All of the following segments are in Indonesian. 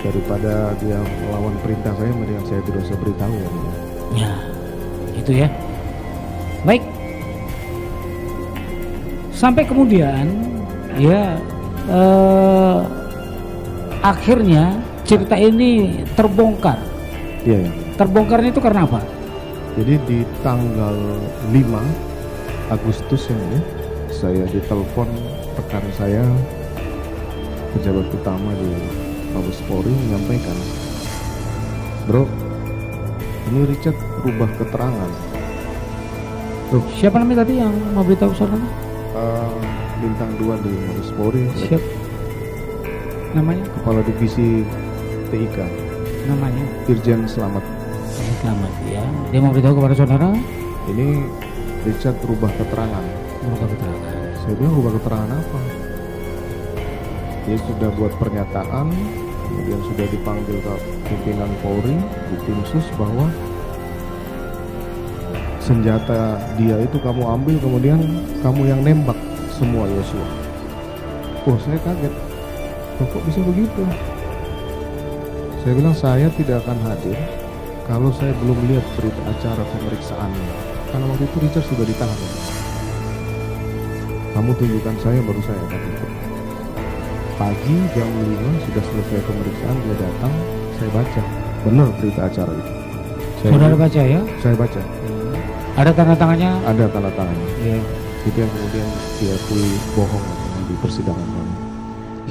Daripada dia melawan perintah saya, mendingan saya tidak usah beritahu ya. Ya, itu ya. Baik. Sampai kemudian ya akhirnya cerita ini terbongkar. Iya ya. Terbongkarnya itu karena apa? Jadi di tanggal 5 Agustus ini saya ditelepon rekan saya, pejabat utama di Mabes Polri, menyampaikan, "Bro, ini Richard rubah keterangan." Siapa namanya tadi yang mau beritahu saudara? Bintang 2 di Mabes Polri. Siap. Namanya? Kepala Divisi TIK. Namanya? Irjen Slamet. Selamat ya. Dia mau beritahu kepada saudara? Ini Richard rubah keterangan. Rubah keterangan. Saya bilang, rubah keterangan apa? Dia sudah buat pernyataan, kemudian sudah dipanggil ke pimpinan Polri di tim sus bahwa senjata dia itu kamu ambil, kemudian kamu yang nembak semua Yosua. Oh, saya kaget. Oh, kok bisa begitu? Saya bilang saya tidak akan hadir kalau saya belum lihat berita acara pemeriksaannya. Karena waktu itu Richard sudah ditahan. Kamu tunjukkan saya, baru saya akan ikut. Pagi jam 5 sudah selesai pemeriksaan, dia datang, saya baca. Benar berita acara itu. Saudara baca ya? Saya baca. Ada tanda tangannya? Ada tanda tangannya. Iya. Itu yang kemudian diakui bohong di persidangan kami.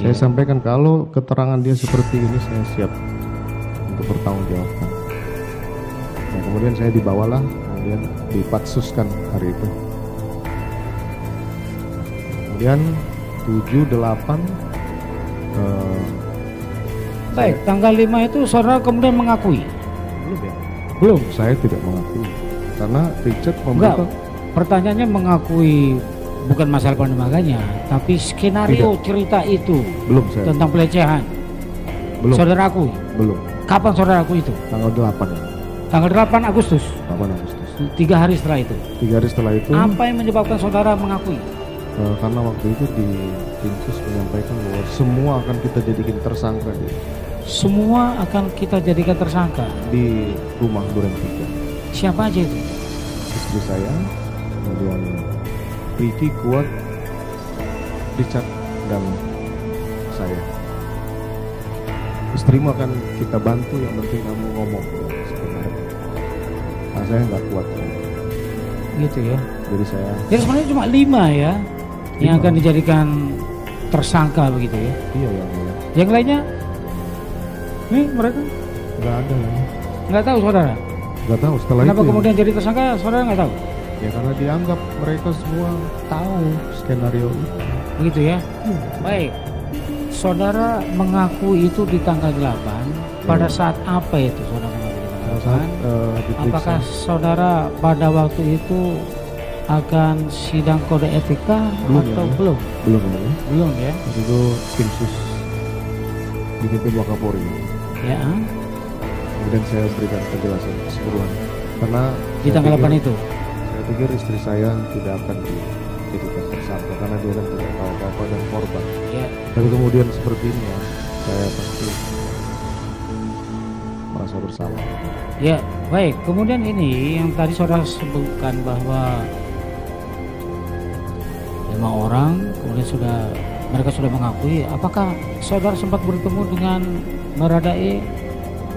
Iya. Saya sampaikan kalau keterangan dia seperti ini, saya siap untuk bertanggungjawabkan. Nah, kemudian saya dibawalah, kemudian dipatsuskan hari itu. Kemudian 7-8 Baik, tanggal 5 itu saudara kemudian mengakui? belum ya? Belum. Saya tidak mengakui karena Richard Enggak, membuka. pertanyaannya mengakui bukan masalah penembakannya, tapi skenario cerita itu Belum saya. tentang pelecehan. Belum. Saudara akui? Belum. Kapan saudara akui itu? Tanggal 8 ya. Tanggal 8 Agustus. 8 Agustus. 3 hari setelah itu. 3 hari setelah itu. Apa yang menyebabkan saudara mengakui? Karena waktu itu di Timsus menyampaikan bahwa semua akan kita jadikan tersangka Semua akan kita jadikan tersangka. di rumah Duren 3. Siapa aja itu? Istri saya, kemudian Ricky, Kuat, Richard, dan saya. Istrimu akan kita bantu, yang penting kamu ngomong sebenarnya. Nah, saya nggak kuat, Gitu ya. jadi saya. Jadi sebenarnya cuma 5 ya yang 5. akan dijadikan tersangka begitu ya. Iya ya, ya. Yang lainnya? Nih mereka Nggak ada ya. nggak tahu saudara. Nggak tahu setelah Kenapa itu. kemudian jadi tersangka saudara nggak tahu? Ya karena dianggap mereka semua tahu skenario itu. Begitu ya. Baik. Saudara mengaku itu di tanggal 8. Pada saat apa itu saudara mengaku di tanggal 8? Diperiksa. Apakah saudara pada waktu itu akan sidang kode etika Belum atau ya. belum? Belum ya. Belum ya. Waktu itu tim sus dipimpin Wakapolri. Ya. Kemudian saya berikan penjelasan keseluruhan. Karena Di tanggal 8 itu. saya pikir istri saya tidak akan dijadikan tersangka karena dia kan tidak tahu apa-apa dan korban. Ya. Tapi kemudian seperti ini ya, saya pasti merasa bersalah. Ya, baik. Kemudian ini yang tadi saudara sebutkan bahwa 5 orang kemudian mereka sudah mengakui. Apakah saudara sempat bertemu dengan Baradae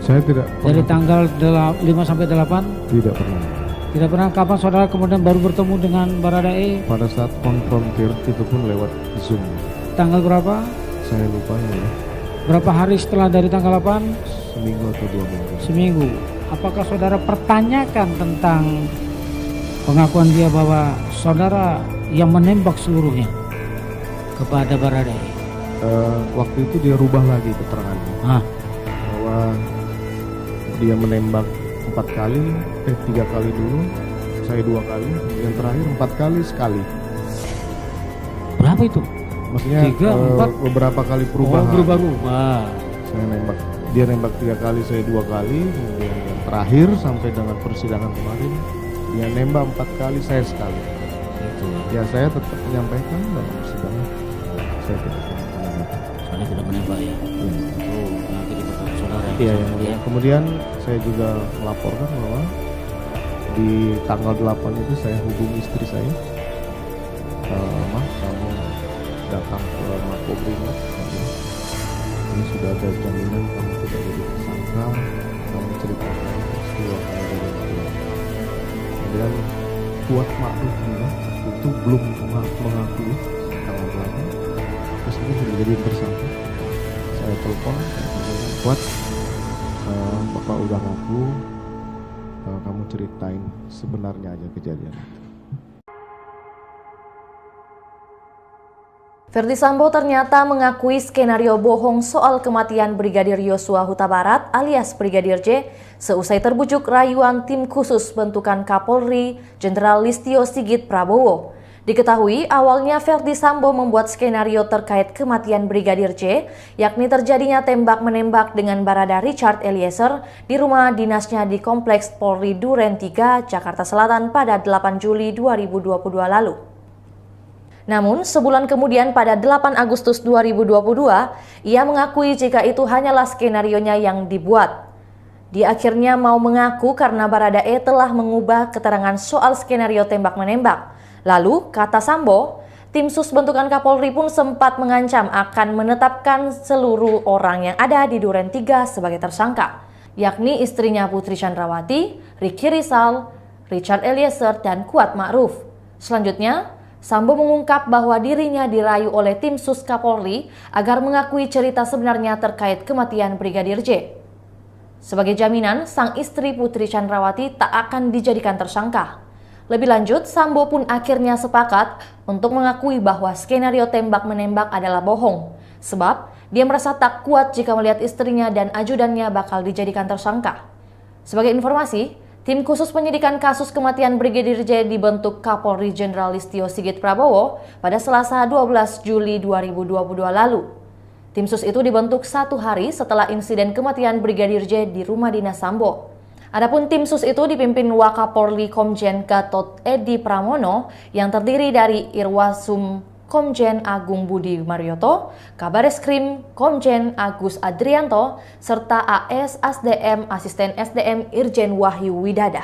Saya tidak dari pernah, tanggal 5 sampai 8? tidak pernah. Tidak pernah. Kapan saudara kemudian baru bertemu dengan Baradae? Pada saat konfrontir itu pun lewat Zoom. Tanggal berapa? Saya lupa ya, Berapa hari setelah dari tanggal 8? seminggu atau 2 minggu. Seminggu. Apakah saudara pertanyakan tentang pengakuan dia bahwa saudara yang menembak seluruhnya kepada Baradae? Waktu itu dia rubah lagi keterangannya bahwa dia menembak 4 kali, 3 kali dulu, saya 2 kali, yang terakhir 4 kali sekali. Berapa itu? Maksudnya 3, 4? beberapa kali perubahan. Oh, berubah-ubah. Saya nembak, dia nembak 3 kali, saya 2 kali, kemudian yang terakhir sampai dengan persidangan kemarin dia nembak 4 kali, saya sekali. Gitu. Ya saya tetap menyampaikan dalam persidangan saya tidak pernah menembak. Soalnya tidak menembak ya. Ya. Oh, nanti dipertanyakan. Iya, yang mulia. Kemudian saya juga melaporkan bahwa di tanggal 8 itu saya hubungi istri saya. Mah, kamu datang ke Makobrimob. Ini sudah ada jaminan kamu tidak jadi tersangka. Kamu ceritakan peristiwa kamu dari Makobrimob. Kemudian Kuat Ma'ruf itu belum mengakui tanggal 8. Terus ini sudah jadi tersangka. Saya telepon, Kuat, Bapak udah ngaku, kamu ceritain sebenarnya aja kejadian itu. Ferdy Sambo ternyata mengakui skenario bohong soal kematian Brigadir Yosua Huta Barat alias Brigadir J seusai terbujuk rayuan tim khusus bentukan Kapolri Jenderal Listio Sigit Prabowo. Diketahui awalnya Ferdy Sambo membuat skenario terkait kematian Brigadir J, yakni terjadinya tembak-menembak dengan Barada Richard Eliezer di rumah dinasnya di Kompleks Polri Duren 3, Jakarta Selatan pada 8 Juli 2022 lalu. Namun, sebulan kemudian pada 8 Agustus 2022, ia mengakui jika itu hanyalah skenarionya yang dibuat. Dia akhirnya mau mengaku karena Barada E telah mengubah keterangan soal skenario tembak-menembak. Lalu, kata Sambo, tim sus bentukan Kapolri pun sempat mengancam akan menetapkan seluruh orang yang ada di Duren 3 sebagai tersangka, yakni istrinya Putri Chandrawati, Ricky Rizal, Richard Eliezer, dan Kuat Ma'ruf. Selanjutnya, Sambo mengungkap bahwa dirinya dirayu oleh tim sus Kapolri agar mengakui cerita sebenarnya terkait kematian Brigadir J. Sebagai jaminan, sang istri Putri Chandrawati tak akan dijadikan tersangka. Lebih lanjut, Sambo pun akhirnya sepakat untuk mengakui bahwa skenario tembak-menembak adalah bohong. Sebab, dia merasa tak kuat jika melihat istrinya dan ajudannya bakal dijadikan tersangka. Sebagai informasi, tim khusus penyidikan kasus kematian Brigadir J dibentuk Kapolri Jenderal Listio Sigit Prabowo pada Selasa 12 Juli 2022 lalu. Tim sus itu dibentuk 1 hari setelah insiden kematian Brigadir J di rumah dinas Sambo. Adapun tim sus itu dipimpin Wakapolri Komjen Gatot Edi Pramono yang terdiri dari Irwasum Komjen Agung Budi Marioto, Kabareskrim Komjen Agus Adrianto, serta AS SDM Asisten SDM Irjen Wahyu Widada.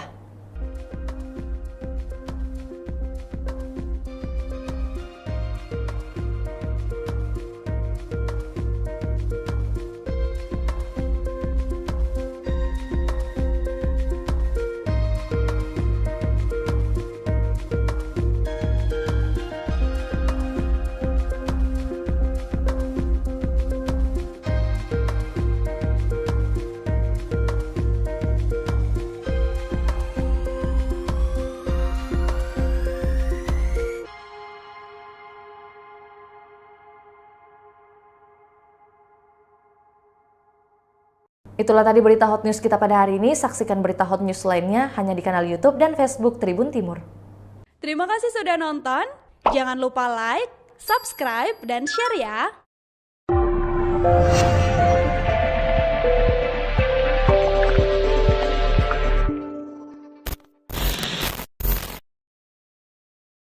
Itulah tadi berita hot news kita pada hari ini. Saksikan berita hot news lainnya hanya di kanal YouTube dan Facebook Tribun Timur. Terima kasih sudah nonton. Jangan lupa like, subscribe, dan share ya.